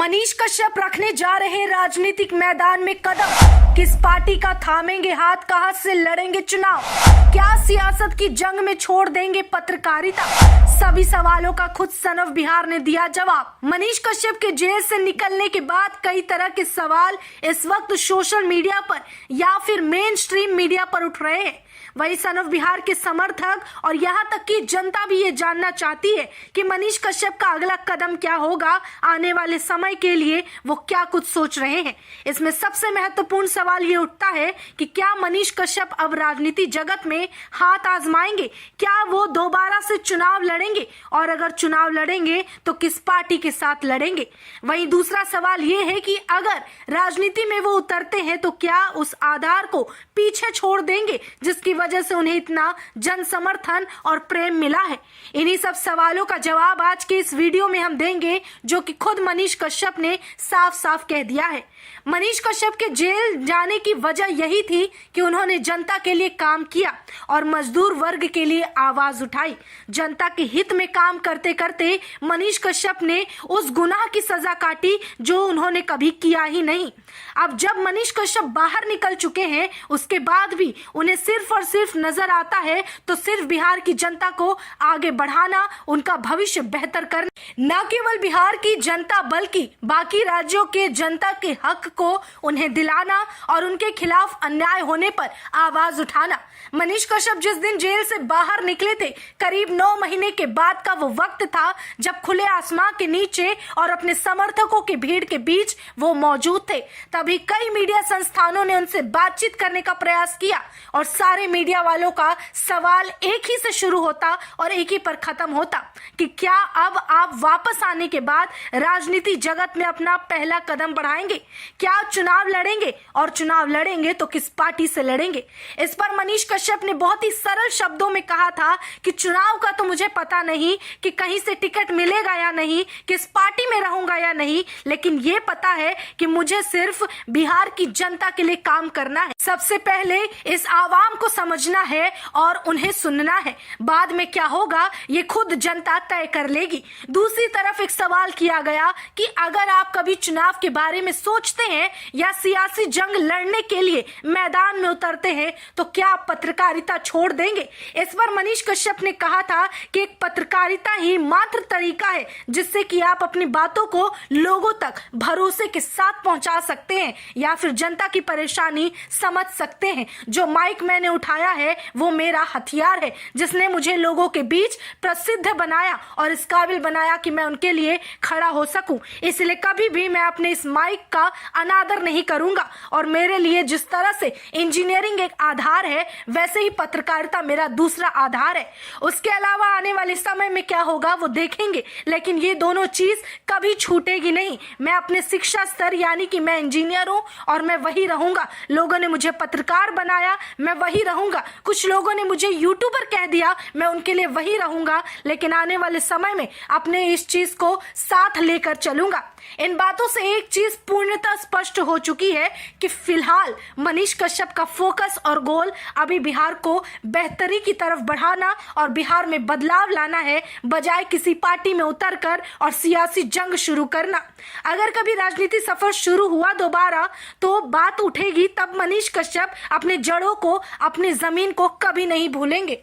मनीष कश्यप रखने जा रहे राजनीतिक मैदान में कदम, किस पार्टी का थामेंगे हाथ, कहां से लड़ेंगे चुनाव, क्या सियासत की जंग में छोड़ देंगे पत्रकारिता। सभी सवालों का खुद सन ऑफ बिहार ने दिया जवाब। मनीष कश्यप के जेल से निकलने के बाद कई तरह के सवाल इस वक्त सोशल मीडिया पर या फिर मेन स्ट्रीम मीडिया पर उठ रहे हैं। वही सन ऑफ बिहार के समर्थक और यहाँ तक कि जनता भी ये जानना चाहती है कि मनीष कश्यप का अगला कदम क्या होगा, आने वाले समय के लिए वो क्या कुछ सोच रहे हैं। इसमें सबसे महत्वपूर्ण सवाल ये उठता है कि क्या मनीष कश्यप अब राजनीति जगत में हाथ आजमाएंगे, क्या वो दोबारा से चुनाव लड़ेंगे और अगर चुनाव लड़ेंगे तो किस पार्टी के साथ लड़ेंगे। वहीं दूसरा सवाल ये है कि अगर राजनीति में वो उतरते हैं तो क्या उस आधार को पीछे छोड़ देंगे जिसकी वजह से उन्हें इतना जन समर्थन और प्रेम मिला है। इन्हीं सब सवालों का जवाब आज के इस वीडियो में हम देंगे, जो कि खुद मनीष कश्यप ने साफ साफ कह दिया है। मनीष कश्यप के जेल जाने की वजह यही थी कि उन्होंने जनता के लिए काम किया और मजदूर वर्ग के लिए आवाज उठाई। जनता के हित में काम करते करते मनीष कश्यप ने उस गुनाह की सजा काटी जो उन्होंने कभी किया ही नहीं। अब जब मनीष कश्यप बाहर निकल चुके हैं, उसके बाद भी उन्हें सिर्फ और सिर्फ नजर आता है तो सिर्फ बिहार की जनता को आगे बढ़ाना, उनका भविष्य बेहतर करना, न केवल बिहार की जनता बल्कि बाकी राज्यों के जनता के हक को उन्हें दिलाना और उनके खिलाफ अन्याय होने पर आवाज उठाना। मनीष कश्यप जिस दिन जेल से बाहर निकले थे, करीब 9 महीने के बाद का वो वक्त था जब खुले आसमां के नीचे और अपने समर्थकों की भीड़ के बीच वो मौजूद थे। तभी कई मीडिया संस्थानों ने उनसे बातचीत करने का प्रयास किया और सारे मीडिया वालों का सवाल एक ही से शुरू होता और एक ही पर खत्म होता कि क्या अब आप वापस आने के बाद राजनीति जगत में अपना पहला कदम बढ़ाएंगे, क्या चुनाव लड़ेंगे और चुनाव लड़ेंगे तो किस पार्टी से लड़ेंगे। इस पर मनीष कश्यप ने बहुत ही सरल शब्दों में कहा था कि चुनाव का तो मुझे पता नहीं कि कहीं से टिकट मिलेगा या नहीं, किस पार्टी में रहूंगा या नहीं, लेकिन ये पता है कि मुझे सिर्फ बिहार की जनता के लिए काम करना है। सबसे पहले इस आवाम को समझना है और उन्हें सुनना है, बाद में क्या होगा ये खुद जनता तय कर लेगी। दूसरी तरफ एक सवाल किया गया कि अगर आप कभी चुनाव के बारे में सोचते हैं या सियासी जंग लड़ने के लिए मैदान में उतरते हैं तो क्या आप पत्रकारिता छोड़ देंगे। इस पर मनीष कश्यप ने कहा था कि एक पत्रकारिता ही मात्र तरीका है जिससे कि आप अपनी बातों को लोगों तक भरोसे के साथ पहुंचा सकते हैं या फिर जनता की परेशानी समझ सकते हैं। जो माइक मैंने उठाया है वो मेरा हथियार है जिसने मुझे लोगों के बीच प्रसिद्ध बनाया और इस काबिल बनाया कि मैं उनके लिए खड़ा हो सकूं। इसलिए कभी भी मैं अपने इस माइक का अनादर नहीं करूंगा और मेरे लिए जिस तरह से इंजीनियरिंग एक आधार है वैसे ही पत्रकारिता मेरा दूसरा आधार है। उसके अलावा आने वाले समय में क्या होगा वो देखेंगे, लेकिन ये दोनों चीज कभी छूटेगी नहीं। मैं अपने शिक्षा स्तर यानी कि मैं इंजीनियर हूं और मैं वही रहूंगा। लोगों ने मुझे पत्रकार बनाया, मैं वही रहूंगा। कुछ लोगों ने मुझे यूट्यूबर कह दिया, मैं उनके लिए वही रहूंगा, लेकिन आने वाले समय में अपने इस चीज को साथ लेकर चलूंगा। इन बातों से एक चीज पूर्णतः स्पष्ट हो चुकी है कि फिलहाल मनीष कश्यप का फोकस और गोल अभी बिहार को बेहतरी की तरफ बढ़ाना और बिहार में बदलाव लाना है, बजाय किसी पार्टी में उतरकर और सियासी जंग शुरू करना। अगर कभी राजनीति सफर शुरू हुआ दोबारा तो बात उठेगी, तब मनीष कश्यप अपने जड़ों को, अपनी जमीन को कभी नहीं भूलेंगे।